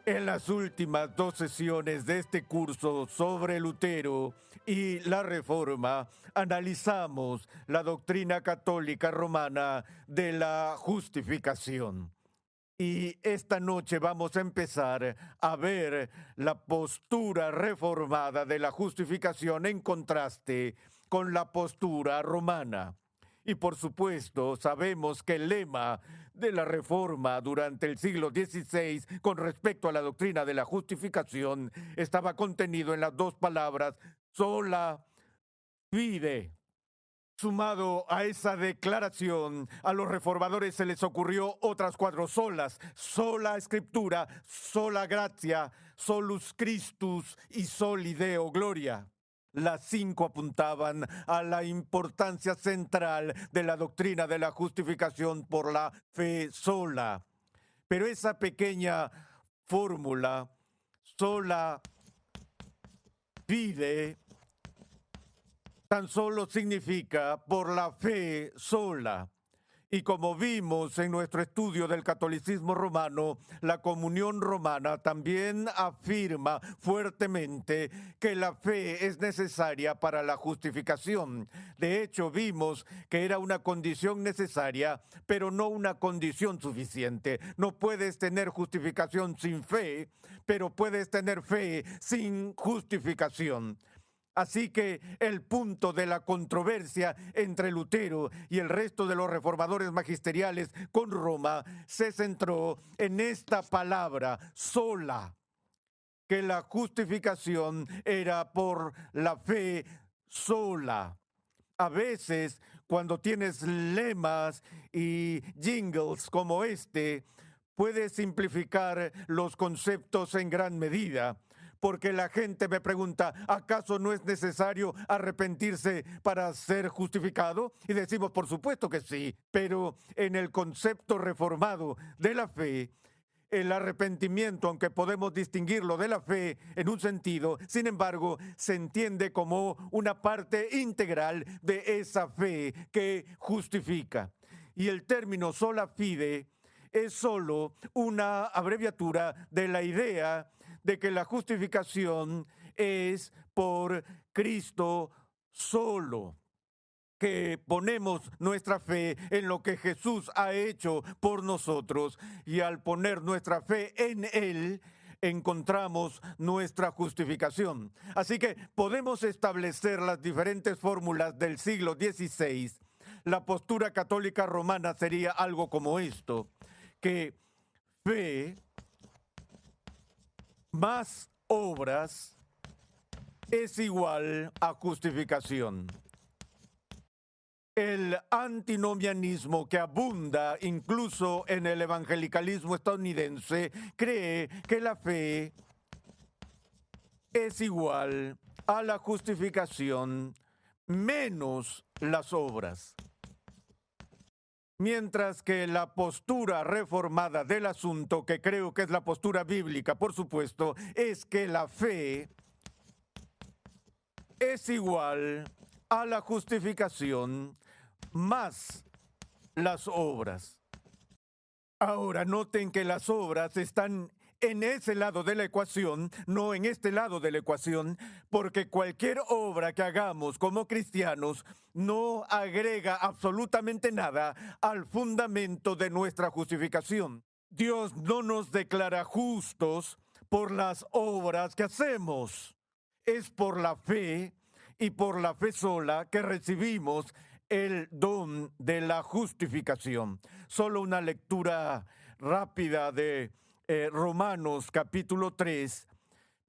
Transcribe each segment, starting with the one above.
En las últimas dos sesiones de este curso sobre Lutero y la Reforma, analizamos la doctrina católica romana de la justificación. Y esta noche vamos a empezar a ver la postura reformada de la justificación en contraste con la postura romana. Y por supuesto, sabemos que el lema de la Reforma durante el siglo XVI con respecto a la doctrina de la justificación estaba contenido en las dos palabras sola fide. Sumado a esa declaración, a los reformadores se les ocurrió otras cuatro solas: sola escritura, sola gratia, solus Christus y soli Deo gloria. Las cinco apuntaban a la importancia central de la doctrina de la justificación por la fe sola. Pero esa pequeña fórmula, sola fide, tan solo significa por la fe sola. Y como vimos en nuestro estudio del catolicismo romano, la comunión romana también afirma fuertemente que la fe es necesaria para la justificación. De hecho, vimos que era una condición necesaria, pero no una condición suficiente. No puedes tener justificación sin fe, pero puedes tener fe sin justificación. Así que el punto de la controversia entre Lutero y el resto de los reformadores magisteriales con Roma se centró en esta palabra, sola, que la justificación era por la fe sola. A veces, cuando tienes lemas y jingles como este, puedes simplificar los conceptos en gran medida. Porque la gente me pregunta, ¿acaso no es necesario arrepentirse para ser justificado? Y decimos, por supuesto que sí, pero en el concepto reformado de la fe, el arrepentimiento, aunque podemos distinguirlo de la fe en un sentido, sin embargo, se entiende como una parte integral de esa fe que justifica. Y el término sola fide es solo una abreviatura de la idea de que la justificación es por Cristo solo, que ponemos nuestra fe en lo que Jesús ha hecho por nosotros, y al poner nuestra fe en Él, encontramos nuestra justificación. Así que podemos establecer las diferentes fórmulas del siglo XVI. La postura católica romana sería algo como esto, que fe más obras es igual a justificación. El antinomianismo, que abunda incluso en el evangelicalismo estadounidense, cree que la fe es igual a la justificación menos las obras. Mientras que la postura reformada del asunto, que creo que es la postura bíblica, por supuesto, es que la fe es igual a la justificación más las obras. Ahora, noten que las obras están en ese lado de la ecuación, no en este lado de la ecuación, porque cualquier obra que hagamos como cristianos no agrega absolutamente nada al fundamento de nuestra justificación. Dios no nos declara justos por las obras que hacemos. Es por la fe y por la fe sola que recibimos el don de la justificación. Solo una lectura rápida de Romanos capítulo 3,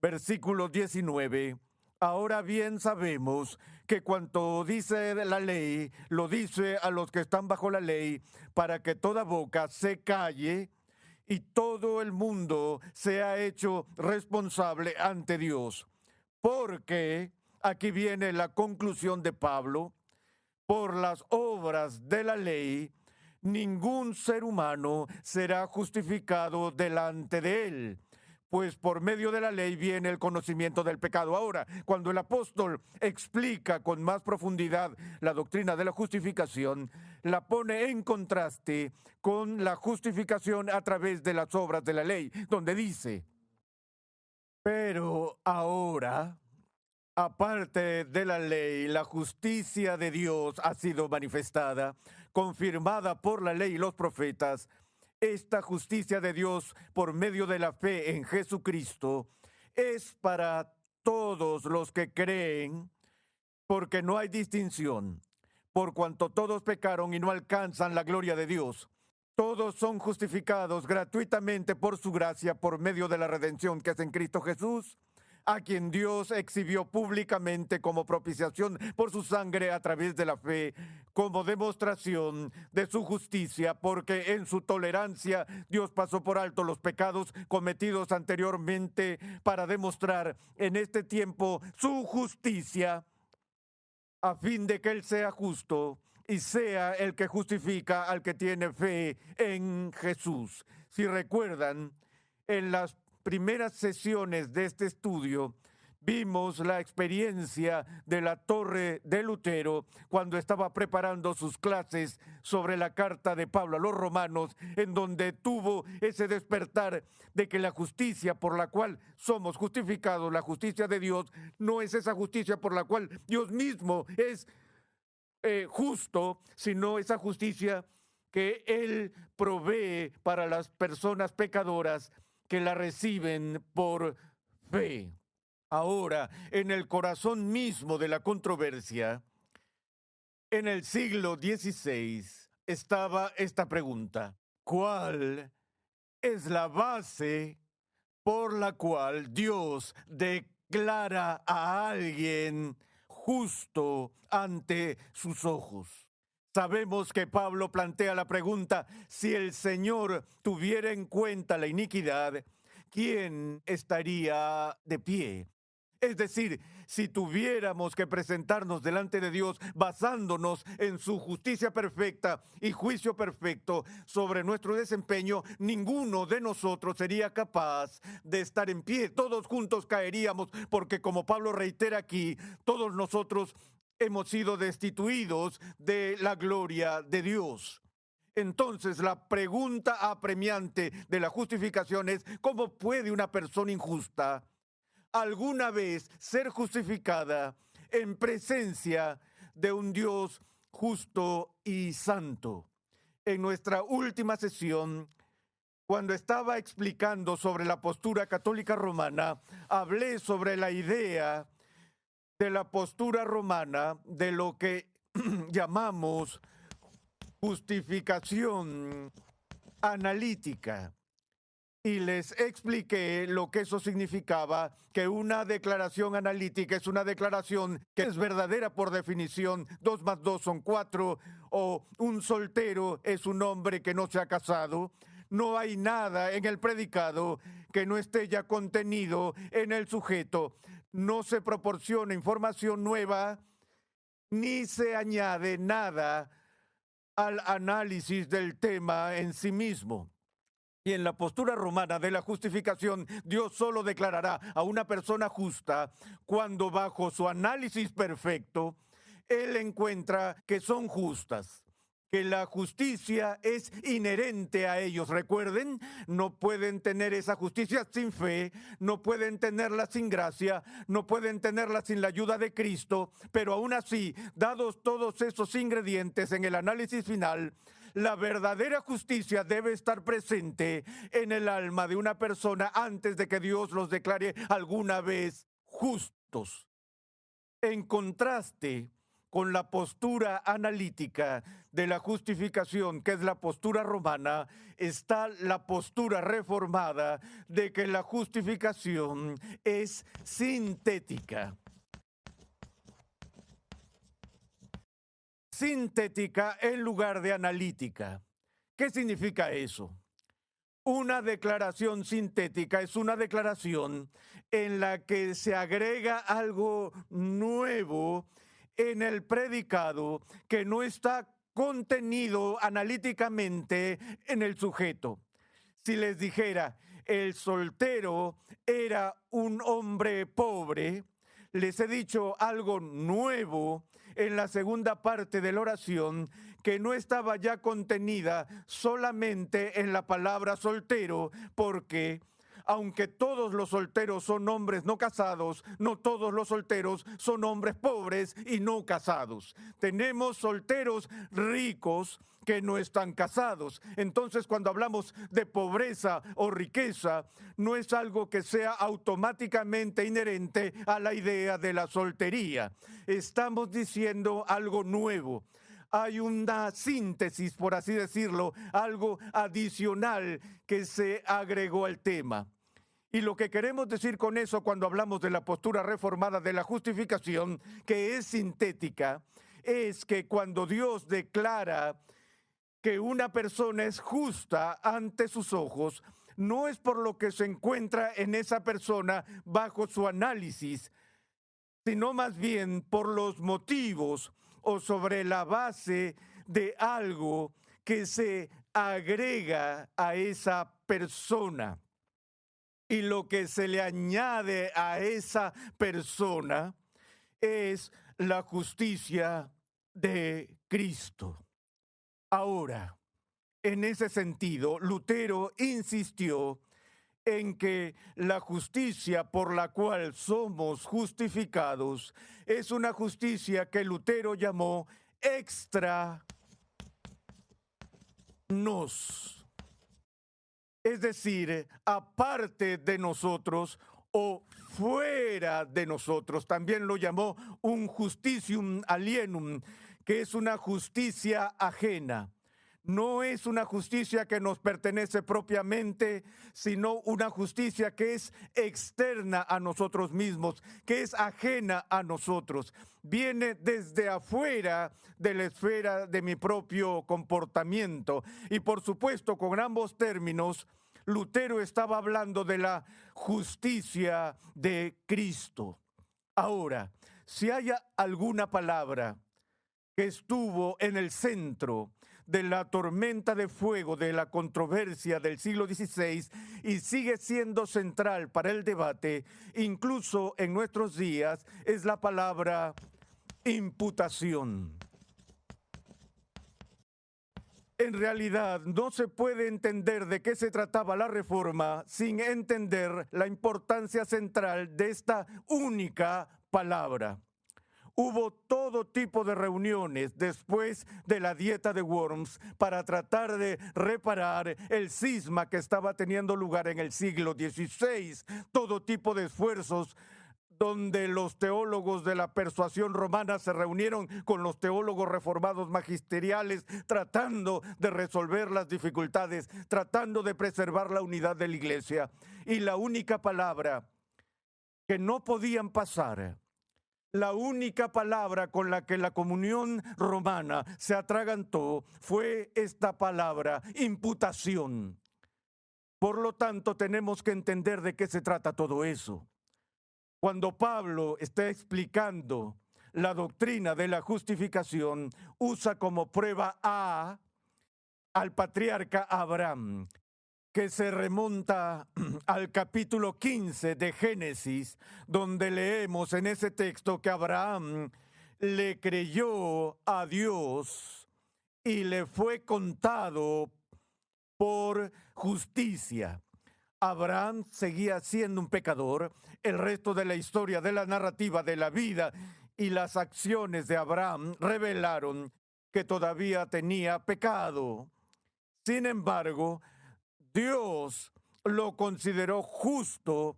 versículo 19. Ahora bien sabemos que cuanto dice la ley, lo dice a los que están bajo la ley, para que toda boca se calle y todo el mundo sea hecho responsable ante Dios. Porque, aquí viene la conclusión de Pablo, por las obras de la ley, ningún ser humano será justificado delante de él, pues por medio de la ley viene el conocimiento del pecado. Ahora, cuando el apóstol explica con más profundidad la doctrina de la justificación, la pone en contraste con la justificación a través de las obras de la ley, donde dice: Pero ahora, aparte de la ley, la justicia de Dios ha sido manifestada, confirmada por la ley y los profetas. Esta justicia de Dios por medio de la fe en Jesucristo es para todos los que creen, porque no hay distinción, por cuanto todos pecaron y no alcanzan la gloria de Dios. Todos son justificados gratuitamente por su gracia, por medio de la redención que es en Cristo Jesús, a quien Dios exhibió públicamente como propiciación por su sangre a través de la fe, como demostración de su justicia, porque en su tolerancia Dios pasó por alto los pecados cometidos anteriormente para demostrar en este tiempo su justicia, a fin de que Él sea justo y sea el que justifica al que tiene fe en Jesús. Si recuerdan, en las primeras sesiones de este estudio, vimos la experiencia de la Torre de Lutero cuando estaba preparando sus clases sobre la carta de Pablo a los romanos, en donde tuvo ese despertar de que la justicia por la cual somos justificados, la justicia de Dios, no es esa justicia por la cual Dios mismo es justo, sino esa justicia que Él provee para las personas pecadoras que la reciben por fe. Ahora, en el corazón mismo de la controversia, en el siglo XVI, estaba esta pregunta: ¿cuál es la base por la cual Dios declara a alguien justo ante sus ojos? Sabemos que Pablo plantea la pregunta: si el Señor tuviera en cuenta la iniquidad, ¿quién estaría de pie? Es decir, si tuviéramos que presentarnos delante de Dios basándonos en su justicia perfecta y juicio perfecto sobre nuestro desempeño, ninguno de nosotros sería capaz de estar en pie. Todos juntos caeríamos, porque como Pablo reitera aquí, todos nosotros hemos sido destituidos de la gloria de Dios. Entonces, la pregunta apremiante de la justificación es: ¿cómo puede una persona injusta alguna vez ser justificada en presencia de un Dios justo y santo? En nuestra última sesión, cuando estaba explicando sobre la postura católica romana, hablé sobre la idea de la postura romana de lo que llamamos justificación analítica. Y les expliqué lo que eso significaba, que una declaración analítica es una declaración que es verdadera por definición. 2 más 2 son 4, o un soltero es un hombre que no se ha casado. No hay nada en el predicado que no esté ya contenido en el sujeto. No se proporciona información nueva, ni se añade nada al análisis del tema en sí mismo. Y en la postura romana de la justificación, Dios solo declarará a una persona justa cuando, bajo su análisis perfecto, Él encuentra que son justas, que la justicia es inherente a ellos. Recuerden, no pueden tener esa justicia sin fe, no pueden tenerla sin gracia, no pueden tenerla sin la ayuda de Cristo, pero aún así, dados todos esos ingredientes en el análisis final, la verdadera justicia debe estar presente en el alma de una persona antes de que Dios los declare alguna vez justos. En contraste con la postura analítica de la justificación, que es la postura romana, está la postura reformada de que la justificación es sintética. Sintética en lugar de analítica. ¿Qué significa eso? Una declaración sintética es una declaración en la que se agrega algo nuevo en el predicado que no está contenido analíticamente en el sujeto. Si les dijera, el soltero era un hombre pobre, les he dicho algo nuevo en la segunda parte de la oración que no estaba ya contenida solamente en la palabra soltero, porque aunque todos los solteros son hombres no casados, no todos los solteros son hombres pobres y no casados. Tenemos solteros ricos que no están casados. Entonces, cuando hablamos de pobreza o riqueza, no es algo que sea automáticamente inherente a la idea de la soltería. Estamos diciendo algo nuevo. Hay una síntesis, por así decirlo, algo adicional que se agregó al tema. Y lo que queremos decir con eso cuando hablamos de la postura reformada de la justificación, que es sintética, es que cuando Dios declara que una persona es justa ante sus ojos, no es por lo que se encuentra en esa persona bajo su análisis, sino más bien por los motivos o sobre la base de algo que se agrega a esa persona. Y lo que se le añade a esa persona es la justicia de Cristo. Ahora, en ese sentido, Lutero insistió en que la justicia por la cual somos justificados es una justicia que Lutero llamó extra nos. Es decir, aparte de nosotros o fuera de nosotros. También lo llamó un justitium alienum, que es una justicia ajena. No es una justicia que nos pertenece propiamente, sino una justicia que es externa a nosotros mismos, que es ajena a nosotros. Viene desde afuera de la esfera de mi propio comportamiento. Y por supuesto, con ambos términos, Lutero estaba hablando de la justicia de Cristo. Ahora, si hay alguna palabra que estuvo en el centro de la tormenta de fuego de la controversia del siglo XVI y sigue siendo central para el debate, incluso en nuestros días, es la palabra imputación. En realidad, no se puede entender de qué se trataba la reforma sin entender la importancia central de esta única palabra. Hubo todo tipo de reuniones después de la dieta de Worms para tratar de reparar el cisma que estaba teniendo lugar en el siglo XVI. Todo tipo de esfuerzos donde los teólogos de la persuasión romana se reunieron con los teólogos reformados magisteriales tratando de resolver las dificultades, tratando de preservar la unidad de la iglesia. Y la única palabra que no podían pasar, la única palabra con la que la comunión romana se atragantó fue esta palabra, imputación. Por lo tanto, tenemos que entender de qué se trata todo eso. Cuando Pablo está explicando la doctrina de la justificación, usa como prueba al patriarca Abraham, que se remonta al capítulo 15 de Génesis, donde leemos en ese texto que Abraham le creyó a Dios y le fue contado por justicia. Abraham seguía siendo un pecador. El resto de la historia, de la narrativa, de la vida y las acciones de Abraham revelaron que todavía tenía pecado. Sin embargo, Dios lo consideró justo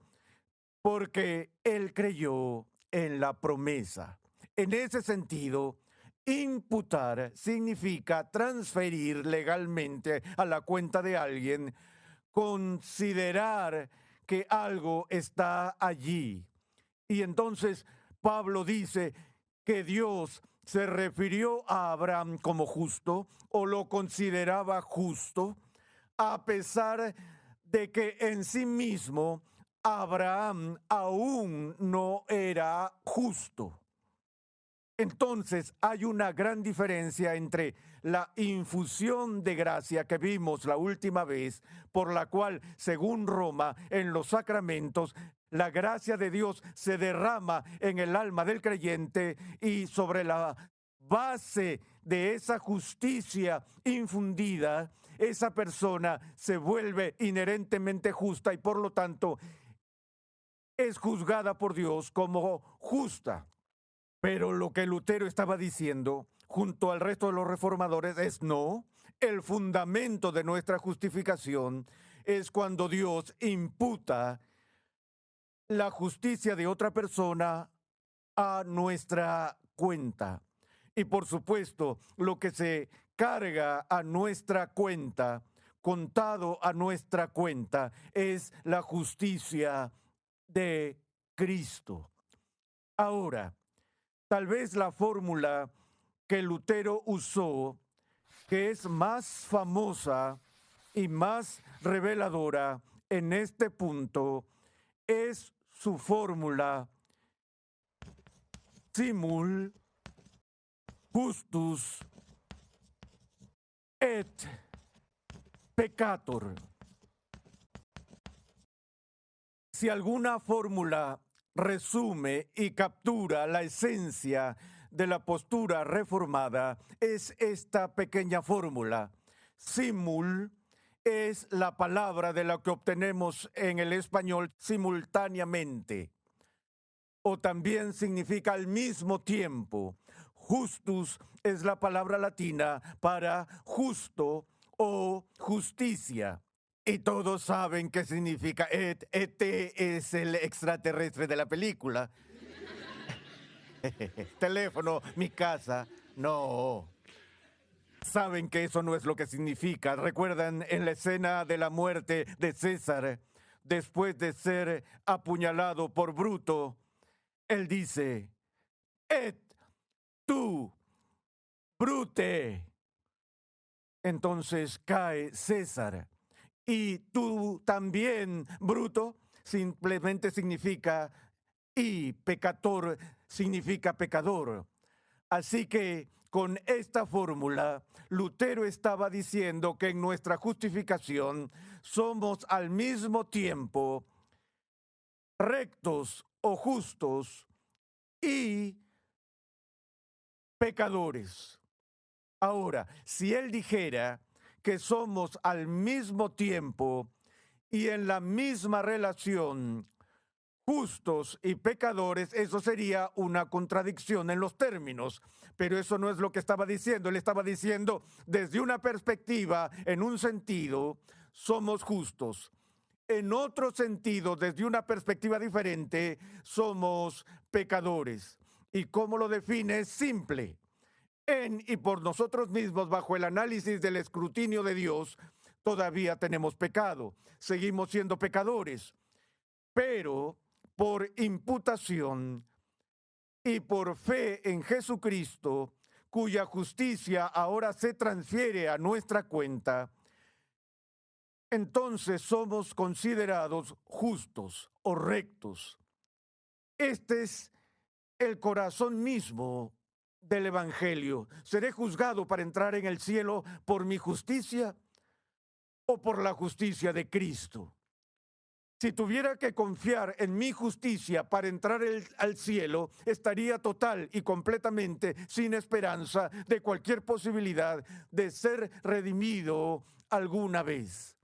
porque él creyó en la promesa. En ese sentido, imputar significa transferir legalmente a la cuenta de alguien, considerar que algo está allí. Y entonces Pablo dice que Dios se refirió a Abraham como justo o lo consideraba justo, a pesar de que en sí mismo Abraham aún no era justo. Entonces hay una gran diferencia entre la infusión de gracia que vimos la última vez, por la cual, según Roma, en los sacramentos, la gracia de Dios se derrama en el alma del creyente y sobre la base de esa justicia infundida, esa persona se vuelve inherentemente justa y por lo tanto es juzgada por Dios como justa. Pero lo que Lutero estaba diciendo, junto al resto de los reformadores, es no. El fundamento de nuestra justificación es cuando Dios imputa la justicia de otra persona a nuestra cuenta. Y por supuesto, lo que se carga a nuestra cuenta, contado a nuestra cuenta, es la justicia de Cristo. Ahora, tal vez la fórmula que Lutero usó, que es más famosa y más reveladora en este punto, es su fórmula simul justus et peccator. Si alguna fórmula resume y captura la esencia de la postura reformada, es esta pequeña fórmula. Simul es la palabra de la que obtenemos en el español simultáneamente, o también significa al mismo tiempo. Justus es la palabra latina para justo o justicia. Y todos saben qué significa es el extraterrestre de la película. Teléfono, mi casa, no. Saben que eso no es lo que significa. ¿Recuerdan en la escena de la muerte de César, después de ser apuñalado por Bruto? Él dice, et tu, Brute. Entonces cae César. Y tú también, Bruto, simplemente significa, y peccator significa pecador. Así que con esta fórmula, Lutero estaba diciendo que en nuestra justificación somos al mismo tiempo rectos o justos y pecadores. Ahora, si él dijera que somos al mismo tiempo y en la misma relación justos y pecadores, eso sería una contradicción en los términos. Pero eso no es lo que estaba diciendo. Él estaba diciendo, desde una perspectiva, en un sentido, somos justos. En otro sentido, desde una perspectiva diferente, somos pecadores. ¿Y cómo lo define? Es simple. En y por nosotros mismos, bajo el análisis del escrutinio de Dios, todavía tenemos pecado, seguimos siendo pecadores, pero por imputación y por fe en Jesucristo, cuya justicia ahora se transfiere a nuestra cuenta, entonces somos considerados justos o rectos. Este es el corazón mismo del Evangelio. ¿Seré juzgado para entrar en el cielo por mi justicia o por la justicia de Cristo? Si tuviera que confiar en mi justicia para entrar al cielo, estaría total y completamente sin esperanza de cualquier posibilidad de ser redimido alguna vez.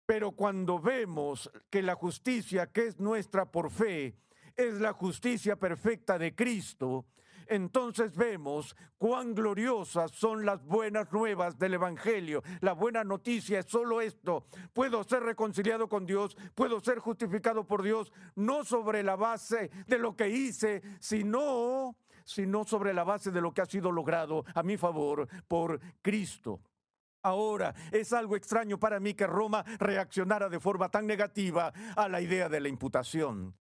Pero cuando vemos que la justicia que es nuestra por fe es la justicia perfecta de Cristo, entonces vemos cuán gloriosas son las buenas nuevas del Evangelio. La buena noticia es solo esto: puedo ser reconciliado con Dios, puedo ser justificado por Dios, no sobre la base de lo que hice, sino sobre la base de lo que ha sido logrado a mi favor por Cristo. Ahora, es algo extraño para mí que Roma reaccionara de forma tan negativa a la idea de la imputación.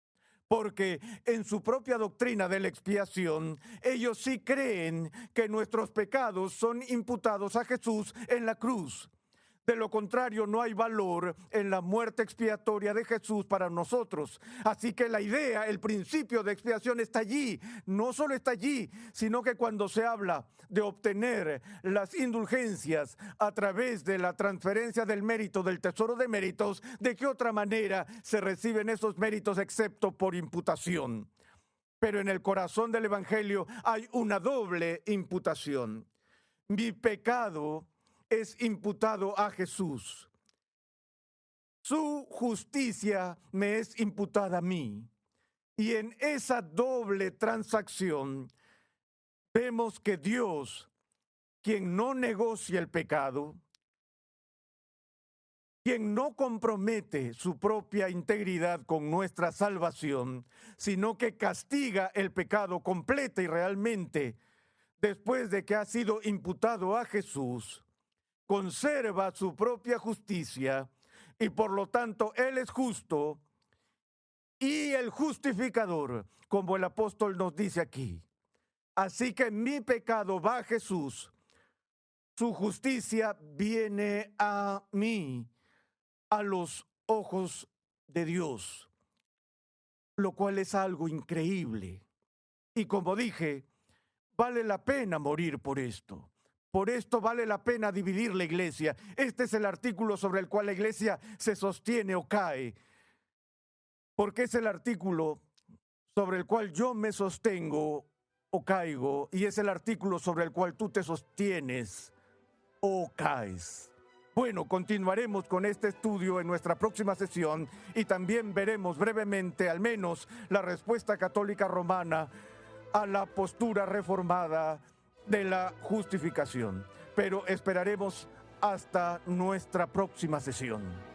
Porque en su propia doctrina de la expiación, ellos sí creen que nuestros pecados son imputados a Jesús en la cruz. De lo contrario, no hay valor en la muerte expiatoria de Jesús para nosotros. Así que la idea, el principio de expiación está allí. No solo está allí, sino que cuando se habla de obtener las indulgencias a través de la transferencia del mérito, del tesoro de méritos, ¿de qué otra manera se reciben esos méritos excepto por imputación? Pero en el corazón del Evangelio hay una doble imputación. Mi pecado es imputado a Jesús. Su justicia me es imputada a mí. Y en esa doble transacción vemos que Dios, quien no negocia el pecado, quien no compromete su propia integridad con nuestra salvación, sino que castiga el pecado completa y realmente, después de que ha sido imputado a Jesús, conserva su propia justicia y por lo tanto Él es justo y el justificador, como el apóstol nos dice aquí. Así que mi pecado va a Jesús, su justicia viene a mí, a los ojos de Dios, lo cual es algo increíble. Y como dije, vale la pena morir por esto. Por esto vale la pena dividir la iglesia. Este es el artículo sobre el cual la iglesia se sostiene o cae. Porque es el artículo sobre el cual yo me sostengo o caigo. Y es el artículo sobre el cual tú te sostienes o caes. Bueno, continuaremos con este estudio en nuestra próxima sesión y también veremos brevemente, al menos, la respuesta católica romana a la postura reformada de la justificación. Pero esperaremos hasta nuestra próxima sesión.